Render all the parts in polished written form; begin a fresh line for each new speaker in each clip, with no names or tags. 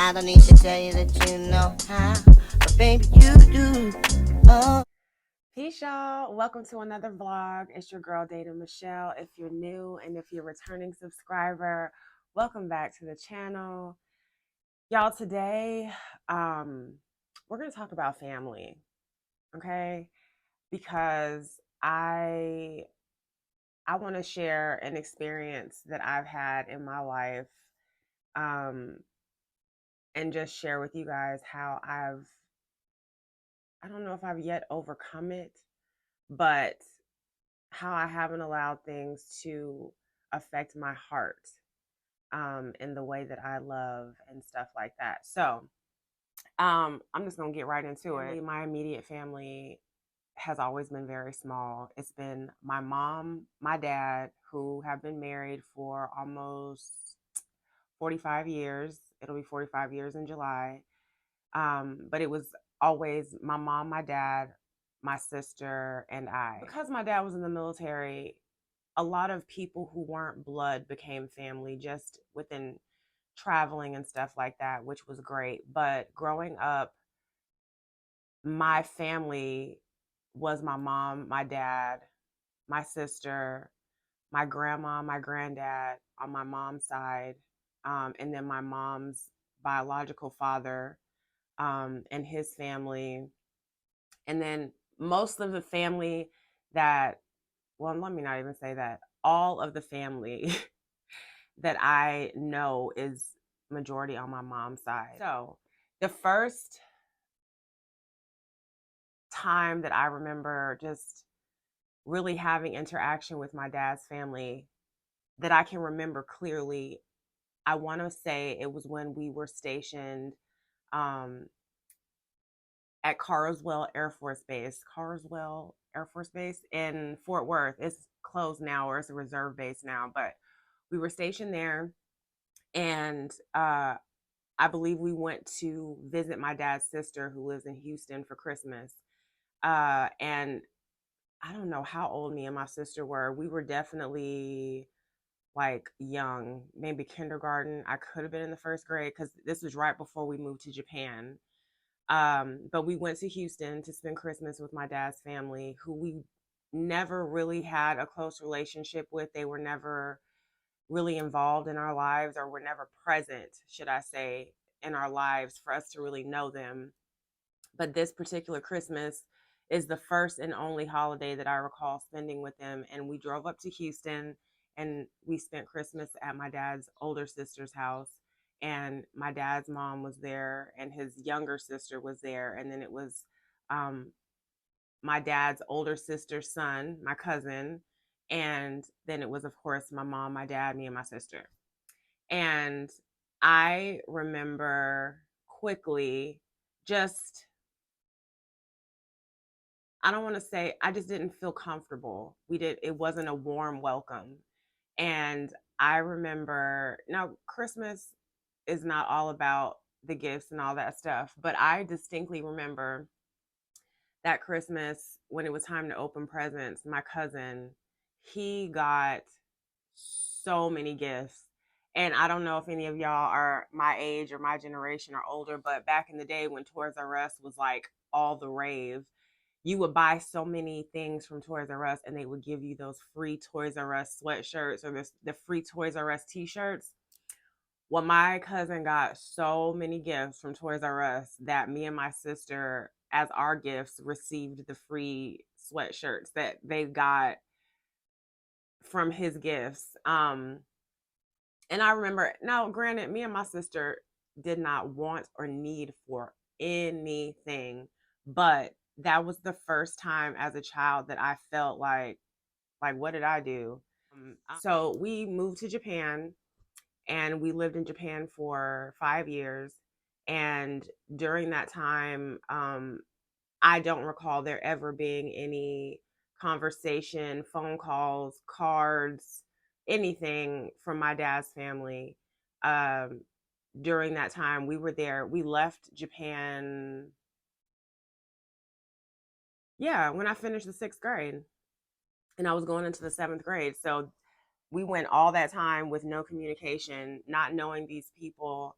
I don't need to tell you that you know how, but baby, you do. Oh.
Peace, y'all. Welcome to another vlog. It's your girl, Data Michelle. If you're new and if you're a returning subscriber, welcome back to the channel. Y'all, today, we're going to talk about family, okay? Because I want to share an experience that I've had in my life, and just share with you guys how I don't know if I've yet overcome it, but how I haven't allowed things to affect my heart, in the way that I love and stuff like that. So I'm just gonna get right into it. My immediate family has always been very small. It's been my mom, my dad, who have been married for almost 45 years. It'll be 45 years in July. But it was always my mom, my dad, my sister, and I. Because my dad was in the military, a lot of people who weren't blood became family just within traveling and stuff like that, which was great. But growing up, my family was my mom, my dad, my sister, my grandma, my granddad on my mom's side, and then my mom's biological father, and his family. And then most of the family that, well, let me not even say that, all of the family that I know is majority on my mom's side. So the first time that I remember just really having interaction with my dad's family that I can remember clearly, I want to say it was when we were stationed, um, at Carswell Air Force Base in Fort Worth. It's closed now, or it's a reserve base now, but we were stationed there. And I believe we went to visit my dad's sister who lives in Houston for Christmas. And I don't know how old me and my sister were. We were definitely like young, maybe kindergarten. I could have been in the first grade because this was right before we moved to Japan. But we went to Houston to spend Christmas with my dad's family, who we never really had a close relationship with. They were never really involved in our lives, or were never present, should I say, in our lives for us to really know them. But this particular Christmas is the first and only holiday that I recall spending with them. And we drove up to Houston and we spent Christmas at my dad's older sister's house. And my dad's mom was there and his younger sister was there. And then it was, um, my dad's older sister's son, my cousin. And then it was, of course, my mom, my dad, me, and my sister. And I remember quickly just, I don't want to say, I just didn't feel comfortable. It wasn't a warm welcome. And I remember, now Christmas is not all about the gifts and all that stuff, but I distinctly remember that Christmas when it was time to open presents, my cousin, he got so many gifts. And I don't know if any of y'all are my age or my generation or older, but back in the day when Toys R Us was like all the rave, you would buy so many things from Toys R Us and they would give you those free Toys R Us sweatshirts or the free Toys R Us t-shirts. Well, my cousin got so many gifts from Toys R Us that me and my sister, as our gifts, received the free sweatshirts that they got from his gifts. And I remember, now granted, me and my sister did not want or need for anything, but that was the first time as a child that I felt like what did I do? So we moved to Japan and we lived in Japan for 5 years. And during that time, I don't recall there ever being any conversation, phone calls, cards, anything from my dad's family. Um, During that time, we were there. We left Japan, yeah, when I finished the sixth grade and I was going into the seventh grade. So we went all that time with no communication, not knowing these people.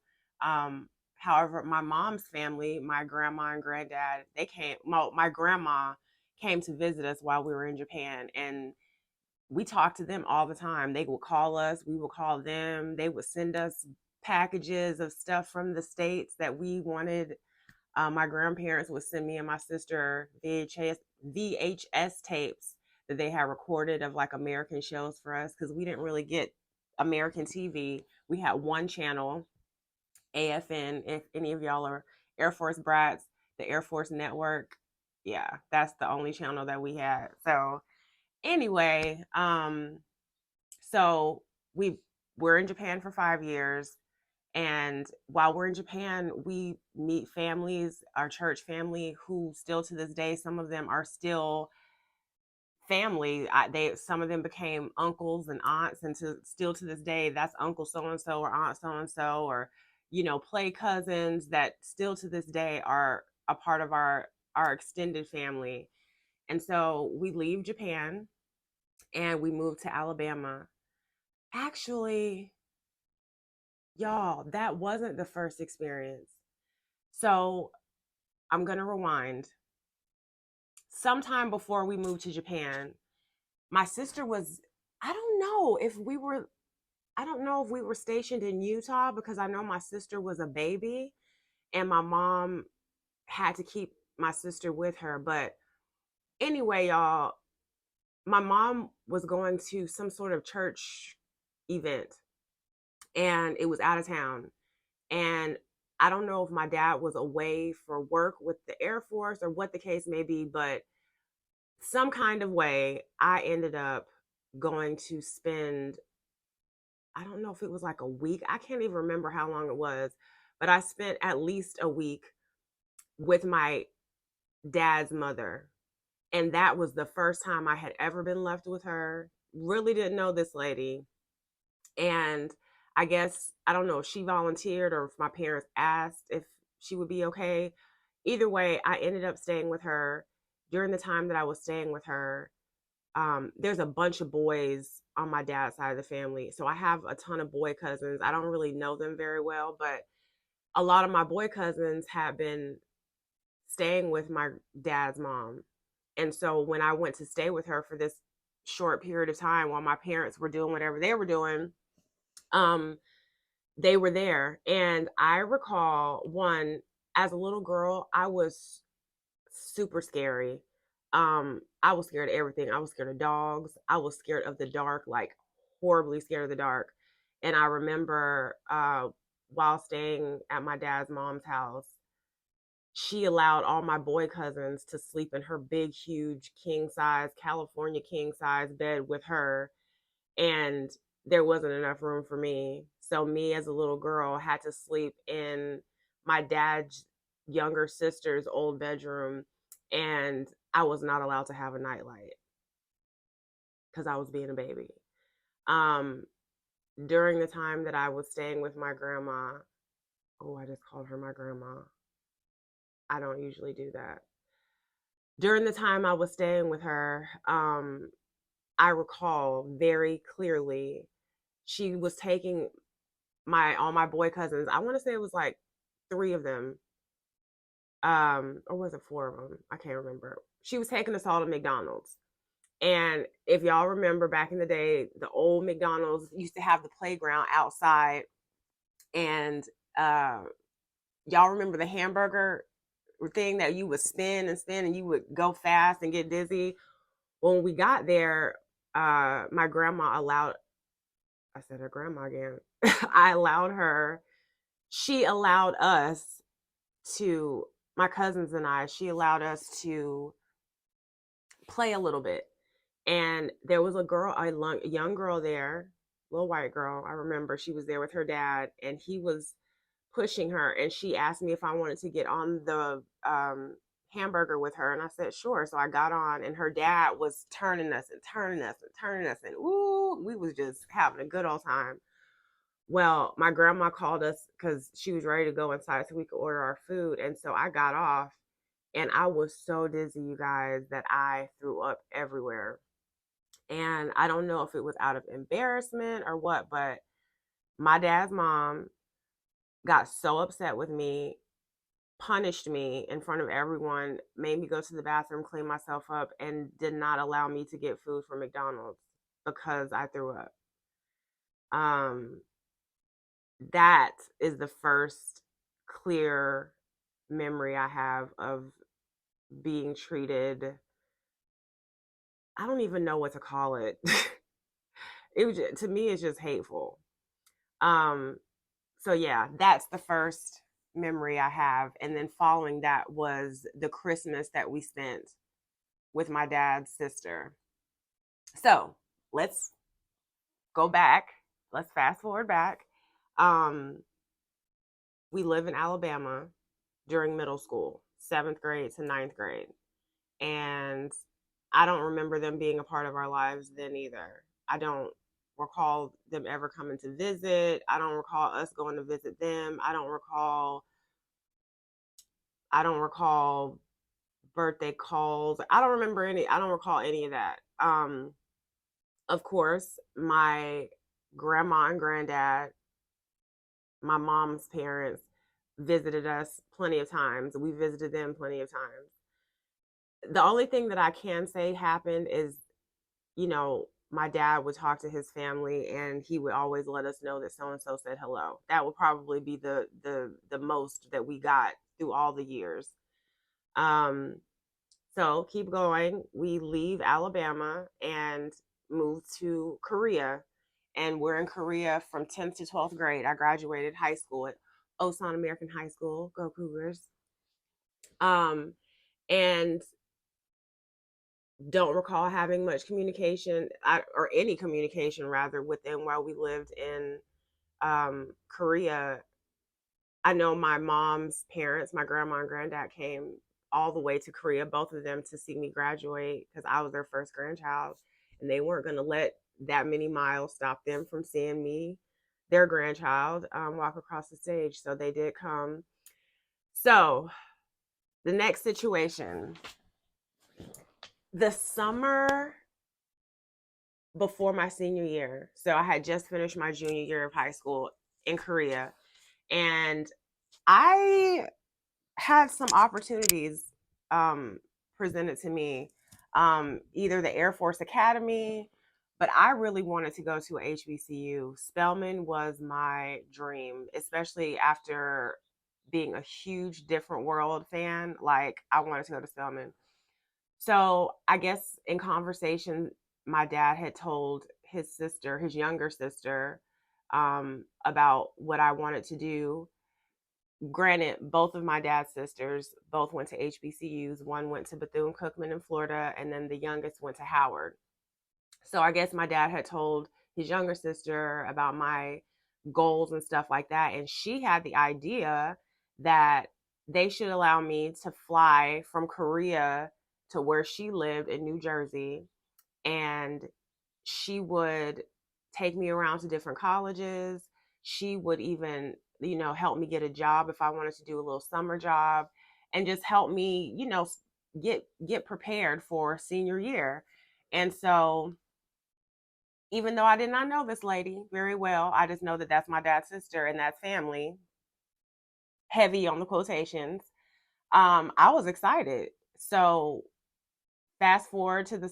However, my mom's family, my grandma and granddad, they came. My grandma came to visit us while we were in Japan, and we talked to them all the time. They would call us, we would call them. They would send us packages of stuff from the States that we wanted. My grandparents would send me and my sister VHS tapes that they had recorded of like American shows for us because we didn't really get American TV. We had one channel, AFN. If any of y'all are Air Force brats, the Air Force Network, yeah, that's the only channel that we had. So anyway, so we're in Japan for 5 years. And while we're in Japan, we meet families, our church family, who still to this day, some of them are still family. Some of them became uncles and aunts, and still to this day, that's Uncle so and so or Aunt so and so, or play cousins that still to this day are a part of our extended family. And so we leave Japan and we move to Alabama. Actually, y'all, that wasn't the first experience. So I'm going to rewind. Sometime before we moved to Japan, my sister was, I don't know if we were, I don't know if we were stationed in Utah because I know my sister was a baby and my mom had to keep my sister with her. But anyway, y'all, my mom was going to some sort of church event and it was out of town. And I don't know if my dad was away for work with the Air Force or what the case may be, but some kind of way, I ended up going to spend, I don't know if it was like a week. I can't even remember how long it was, but I spent at least a week with my dad's mother. And that was the first time I had ever been left with her. Really didn't know this lady. And I guess, I don't know if she volunteered or if my parents asked if she would be okay. Either way, I ended up staying with her. During the time that I was staying with her, there's a bunch of boys on my dad's side of the family. So I have a ton of boy cousins. I don't really know them very well, but a lot of my boy cousins have been staying with my dad's mom. And so when I went to stay with her for this short period of time while my parents were doing whatever they were doing, um, they were there. And I recall one, as a little girl, I was super scary. I was scared of everything. I was scared of dogs. I was scared of the dark, like horribly scared of the dark. And I remember while staying at my dad's mom's house, she allowed all my boy cousins to sleep in her big, huge king size, California king size bed with her. And there wasn't enough room for me. So, me as a little girl had to sleep in my dad's younger sister's old bedroom. And I was not allowed to have a nightlight because I was being a baby. Um, During the time that I was staying with my grandma, oh, I just called her my grandma. I don't usually do that. During the time I was staying with her, I recall very clearly she was taking all my boy cousins. I want to say it was like three of them, or was it four of them? I can't remember. She was taking us all to McDonald's. And if y'all remember back in the day, the old McDonald's used to have the playground outside. And uh, y'all remember the hamburger thing that you would spin and spin and you would go fast and get dizzy? When we got there, my grandma allowed, I said her grandma again. I allowed her, she allowed us to, my cousins and I, she allowed us to play a little bit. And there was a young girl there, little white girl. I remember she was there with her dad, and he was pushing her. And she asked me if I wanted to get on the hamburger with her, and I said sure. So I got on, and her dad was turning us and turning us and turning us, and ooh, we was just having a good old time. Well, my grandma called us because she was ready to go inside so we could order our food, and so I got off, and I was so dizzy, you guys, that I threw up everywhere. And I don't know if it was out of embarrassment or what, but my dad's mom got so upset with me, punished me in front of everyone, made me go to the bathroom, clean myself up, and did not allow me to get food from McDonald's because I threw up. Um, that is the first clear memory I have of being treated. I don't even know what to call it. It was just, to me, it's just hateful. Um, so yeah, that's the first memory I have, and then following that was the Christmas that we spent with my dad's sister. So let's go back. Let's fast forward back. Um, we live in Alabama during middle school, 7th grade to 9th grade. And I don't remember them being a part of our lives then either. I don't recall them ever coming to visit. I don't recall us going to visit them. I don't recall birthday calls. I don't recall any of that. Of course, my grandma and granddad, my mom's parents, visited us plenty of times. We visited them plenty of times. The only thing that I can say happened is, my dad would talk to his family and he would always let us know that so and so said hello. That would probably be the most that we got through all the years. Um so keep going. We leave Alabama and move to Korea. And we're in Korea from 10th to 12th grade. I graduated high school at Osan American High School. Go Cougars. Um, and don't recall having much communication, or any communication rather, with them while we lived in Korea. I know my mom's parents, my grandma and granddad, came all the way to Korea, both of them, to see me graduate because I was their first grandchild, and they weren't going to let that many miles stop them from seeing me, their grandchild, walk across the stage. So they did come. So the next situation, the summer before my senior year. So I had just finished my junior year of high school in Korea, and I had some opportunities um, presented to me, either the Air Force Academy, but I really wanted to go to a HBCU. Spelman was my dream, especially after being a huge Different World fan. Like, I wanted to go to Spelman. So I guess in conversation, my dad had told his sister, his younger sister, about what I wanted to do. Granted, both of my dad's sisters both went to HBCUs. One went to Bethune Cookman in Florida, and then the youngest went to Howard. So I guess my dad had told his younger sister about my goals and stuff like that. And she had the idea that they should allow me to fly from Korea to where she lived in New Jersey. And she would take me around to different colleges. She would even, help me get a job if I wanted to do a little summer job, and just help me, get prepared for senior year. And so, even though I did not know this lady very well, I just know that that's my dad's sister and that family, heavy on the quotations. I was excited. So fast forward to the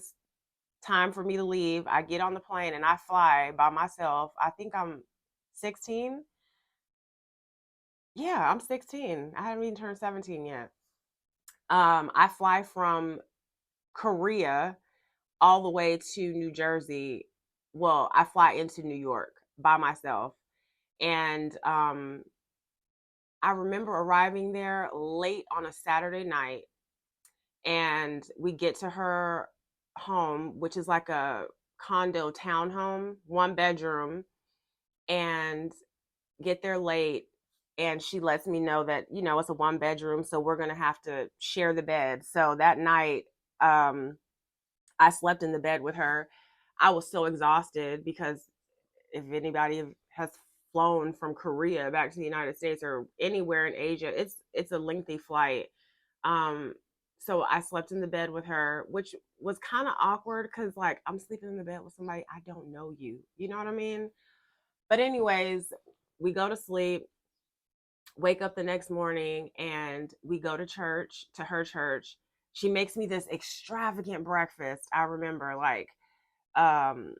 time for me to leave. I get on the plane and I fly by myself. I think I'm 16. Yeah, I'm 16. I haven't even turned 17 yet. I fly from Korea all the way to New Jersey. Well, I fly into New York by myself. And I remember arriving there late on a Saturday night, and we get to her home, which is like a condo townhome, 1 bedroom, and get there late. And she lets me know that, it's a 1 bedroom, so we're going to have to share the bed. So that night, I slept in the bed with her. I was so exhausted because if anybody has flown from Korea back to the United States or anywhere in Asia, it's a lengthy flight. Um, so I slept in the bed with her, which was kind of awkward because, like, I'm sleeping in the bed with somebody I don't know you. You know what I mean? But anyways, we go to sleep. Wake up the next morning and we go to church, to her church. She makes me this extravagant breakfast. I remember, like, um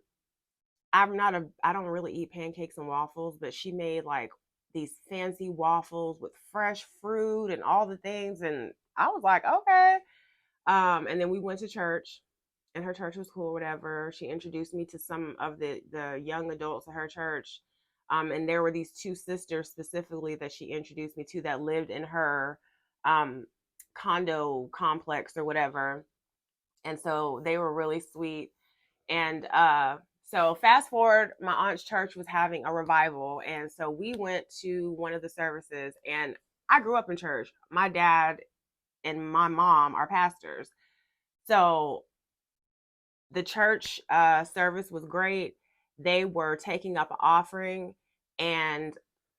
I don't really eat pancakes and waffles, but she made like these fancy waffles with fresh fruit and all the things, and I was like, okay. And then we went to church, and her church was cool, whatever. She introduced me to some of the young adults at her church. And there were these two sisters specifically that she introduced me to that lived in her um condo complex or whatever. And so they were really sweet. And so fast forward, my aunt's church was having a revival, and so we went to one of the services. And I grew up in church. My dad and my mom are pastors, so the church service was great. They were taking up an offering, and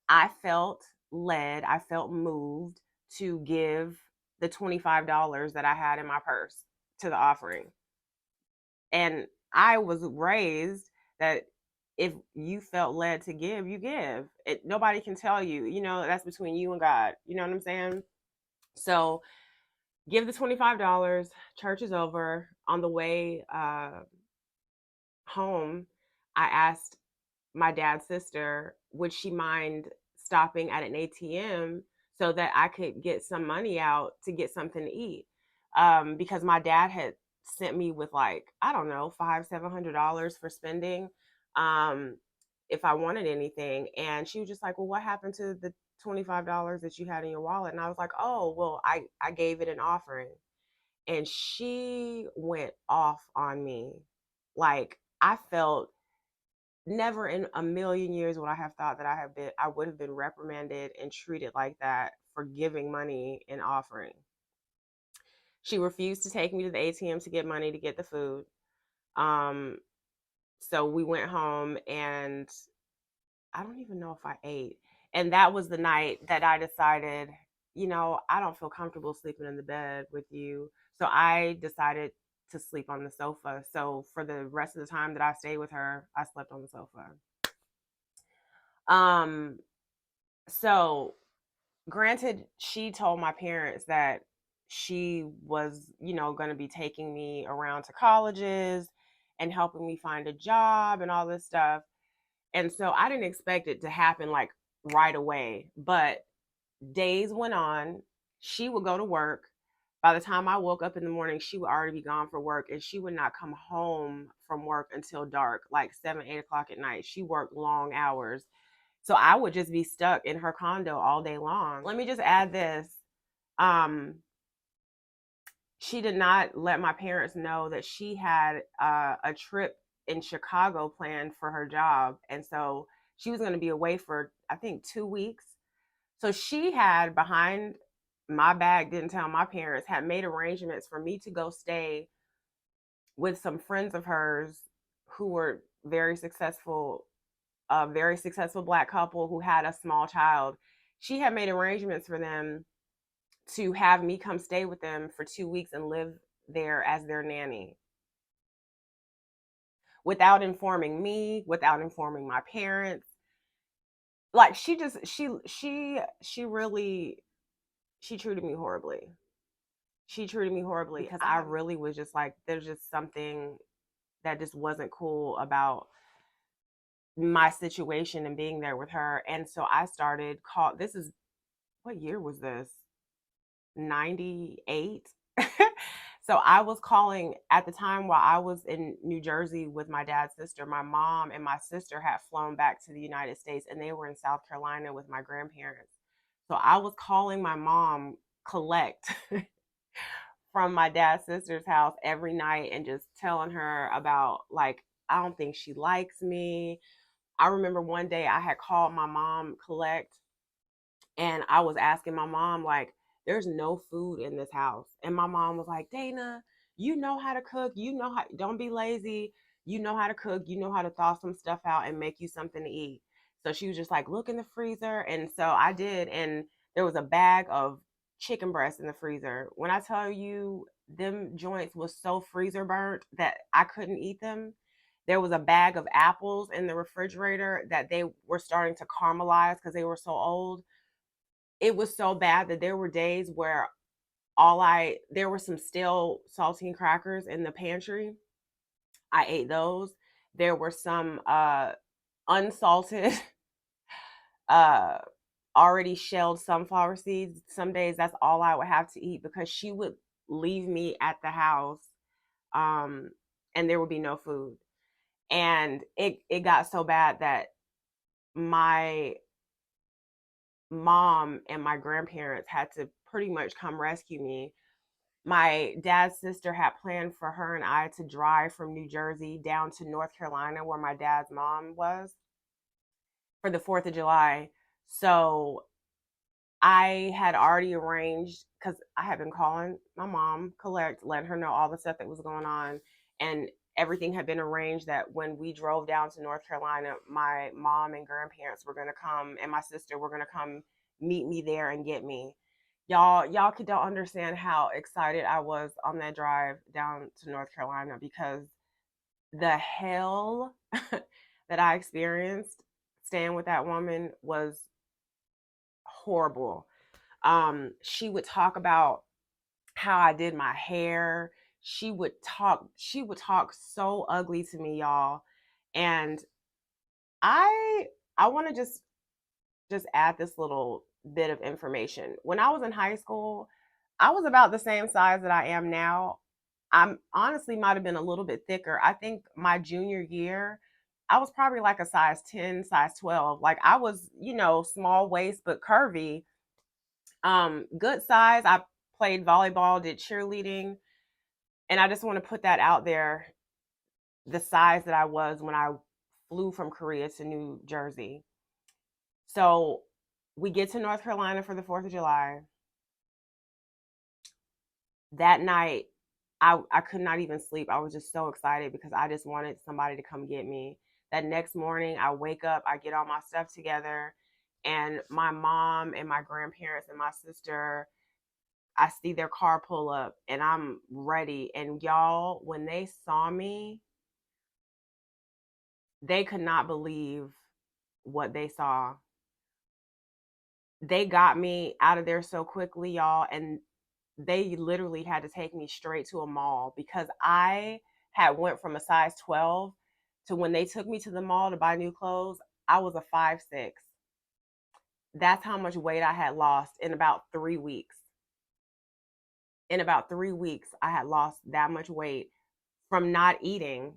I felt led, I felt moved to give the $25 that I had in my purse to the offering. And I was raised that if you felt led to give, you give. Nobody can tell you, that's between you and God. You know what I'm saying? So give the $25. Church is over. On the way home, I asked my dad's sister, would she mind stopping at an ATM so that I could get some money out to get something to eat? Because my dad had sent me with, like, I don't know, $500-700 for spending, um, if I wanted anything. And she was just like, well, what happened to the $25 that you had in your wallet? And I was like, oh, well, I gave it an offering. And she went off on me. Like, I felt, never in a million years would I have thought that I would have been reprimanded and treated like that for giving money and offering. She refused to take me to the ATM to get money to get the food. Um, so we went home, and I don't even know if I ate. And that was the night that I decided, I don't feel comfortable sleeping in the bed with you. So I decided to sleep on the sofa. So for the rest of the time that I stayed with her, I slept on the sofa. Um, so granted, she told my parents that she was, going to be taking me around to colleges and helping me find a job and all this stuff. And so I didn't expect it to happen like right away, but days went on. She would go to work. By the time I woke up in the morning, she would already be gone for work, and she would not come home from work until dark, like 7, 8 o'clock at night. She worked long hours. So I would just be stuck in her condo all day long. Let me just add this. Um, she did not let my parents know that she had a trip in Chicago planned for her job. And so she was going to be away for, I think, 2 weeks. So she had, behind my back, didn't tell my parents, had made arrangements for me to go stay with some friends of hers who were a very successful Black couple who had a small child. She had made arrangements for them to have me come stay with them for 2 weeks and live there as their nanny, without informing me, without informing my parents. Like, she really, she treated me horribly. She treated me horribly because I really was just like, there's just something that just wasn't cool about my situation and being there with her. And so I started this is, what year was this? 98. So I was calling at the time while I was in New Jersey with my dad's sister. My mom and my sister had flown back to the United States, and they were in South Carolina with my grandparents. So I was calling my mom collect from my dad's sister's house every night and just telling her about, like, I don't think she likes me. I remember one day I had called my mom collect, and I was asking my mom, like, there's no food in this house. And my mom was like, Dana, you know how to cook. Don't be lazy. You know how to cook. You know how to thaw some stuff out and make you something to eat. So she was just like, look in the freezer. And so I did. And there was a bag of chicken breast in the freezer. When I tell you, them joints was so freezer burnt that I couldn't eat them. There was a bag of apples in the refrigerator that they were starting to caramelize because they were so old. it was so bad that there were days where there were some stale saltine crackers in the pantry. I ate those. There were some unsalted uh already shelled sunflower seeds. Some days that's all I would have to eat because she would leave me at the house, um and there would be no food. And it got so bad that my mom and my grandparents had to pretty much come rescue me. My dad's sister had planned for her and I to drive from New Jersey down to North Carolina, where my dad's mom was, for the 4th of July. So I had already arranged, because I had been calling my mom, collect, letting her know all the stuff that was going on. And everything had been arranged that when we drove down to North Carolina, my mom and grandparents were going to come, and my sister were going to come meet me there and get me. Y'all don't understand how excited I was on that drive down to North Carolina, because the hell that I experienced staying with that woman was horrible. She would talk about how I did my hair. She would talk so ugly to me, y'all. And I want to just add this little bit of information. When I was in high school, I was about the same size that I am now. I'm honestly might have been a little bit thicker. I think my junior year, I was probably like a size 10, size 12. Like I was, small waist but curvy. Good size. I played volleyball, did cheerleading, and I just want to put that out there, the size that I was when I flew from Korea to New Jersey. So we get to North Carolina for the 4th of July. That night, I could not even sleep. I was just so excited because I just wanted somebody to come get me. That next morning, I wake up, I get all my stuff together, and my mom and my grandparents and my sister, I see their car pull up and I'm ready. And y'all, when they saw me, they could not believe what they saw. They got me out of there so quickly, y'all, and they literally had to take me straight to a mall because I had went from a size 12 to, when they took me to the mall to buy new clothes, I was a 5'6". That's how much weight I had lost in about 3 weeks. In about 3 weeks, I had lost that much weight from not eating,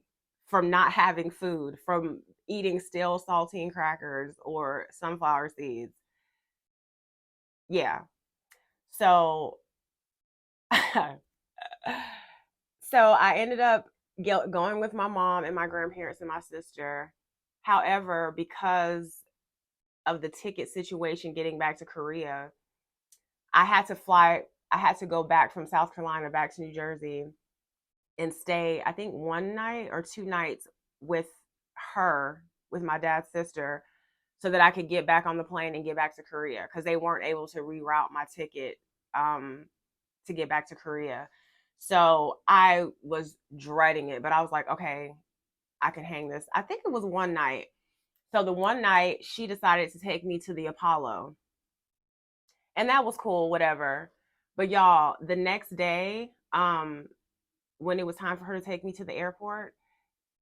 from not having food, from eating stale saltine crackers or sunflower seeds. Yeah. So so I ended up going with my mom and my grandparents and my sister. However, because of the ticket situation getting back to Korea, I had to fly, I had to go back from South Carolina back to New Jersey and stay, I think, 1 night or 2 nights with her, with my dad's sister, so that I could get back on the plane and get back to Korea, because they weren't able to reroute my ticket um, to get back to Korea. So I was dreading it, but I was like, okay, I can hang this. I think it was 1 night. So the 1 night, she decided to take me to the Apollo, and that was cool, whatever. But y'all, the next day, when it was time for her to take me to the airport,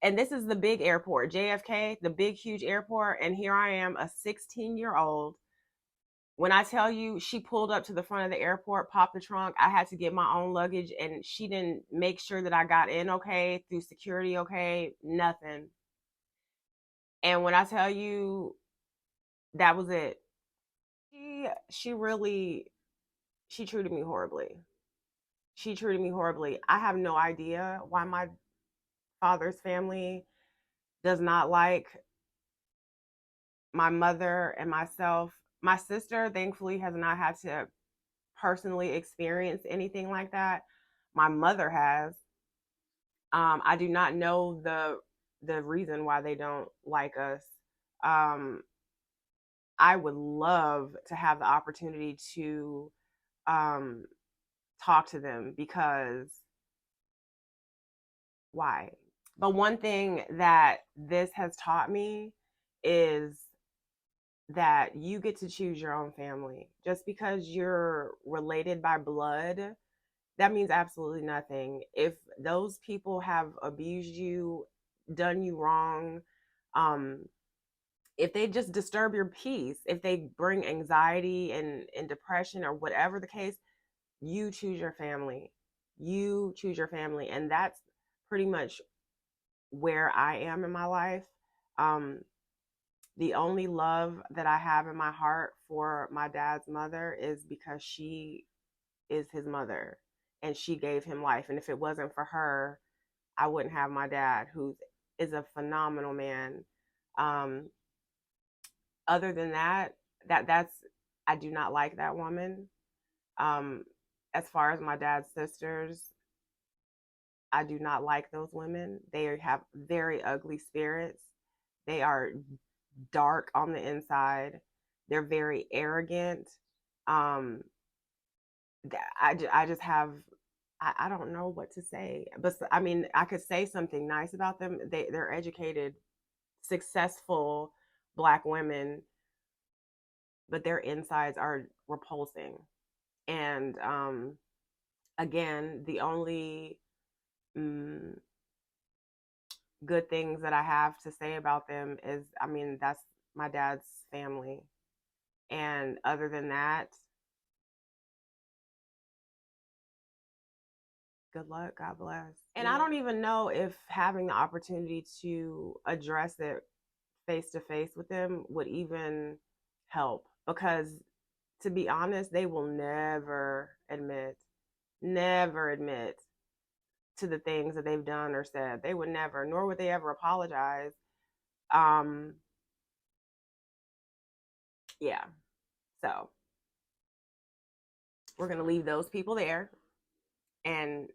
and this is the big airport, JFK, the big, huge airport. And here I am, a 16-year-old. When I tell you, she pulled up to the front of the airport, popped the trunk. I had to get my own luggage, and she didn't make sure that I got in okay, through security okay, nothing. And when I tell you, that was it. She really, she treated me horribly. She treated me horribly. I have no idea why my father's family does not like my mother and myself. My sister, thankfully, has not had to personally experience anything like that. My mother has. I do not know the reason why they don't like us. Um, I would love to have the opportunity to um, talk to them, because why? But one thing that this has taught me is that you get to choose your own family. Just because you're related by blood, that means absolutely nothing. If those people have abused you, done you wrong, um, if they just disturb your peace, if they bring anxiety and depression or whatever the case, you choose your family. You choose your family. And that's pretty much where I am in my life. Um, the only love that I have in my heart for my dad's mother is because she is his mother and she gave him life. And if it wasn't for her, I wouldn't have my dad, who is a phenomenal man. Um, Other than that, that's I do not like that woman. Um, as far as my dad's sisters, I do not like those women. They have very ugly spirits. They are dark on the inside. They're very arrogant. Um, I just have I don't know what to say, but I mean I could say something nice about them. They're educated, successful Black women, but their insides are repulsing. And again, the only mm, good things that I have to say about them is, I mean, that's my dad's family. And other than that, good luck, God bless. And I don't even know if having the opportunity to address it face to face with them would even help, because to be honest, they will never admit to the things that they've done or said. They would never, nor would they ever apologize. Um, yeah. So we're gonna leave those people there. And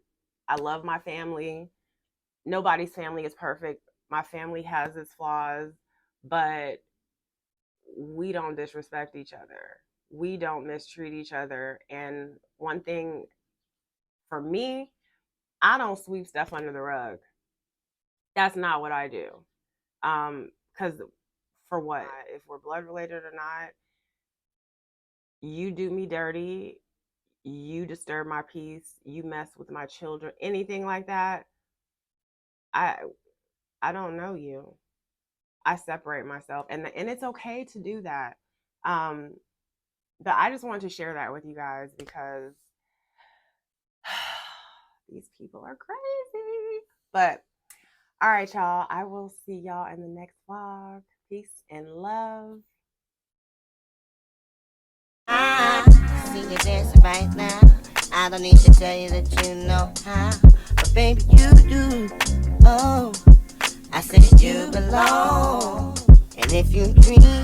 I love my family. Nobody's family is perfect. My family has its flaws, but we don't disrespect each other. We don't mistreat each other. And one thing for me, I don't sweep stuff under the rug. That's not what I do. Because for what? If we're blood related or not, you do me dirty, you disturb my peace, you mess with my children, anything like that, I I don't know you. I separate myself, and it's okay to do that. Um, but I just wanted to share that with you guys because these people are crazy. But all right, y'all. I will see y'all in the next vlog. Peace and love.
I see you dancing right now. I don't need to tell you that you know how, but baby you do. Oh, I said you belong, and if you dream.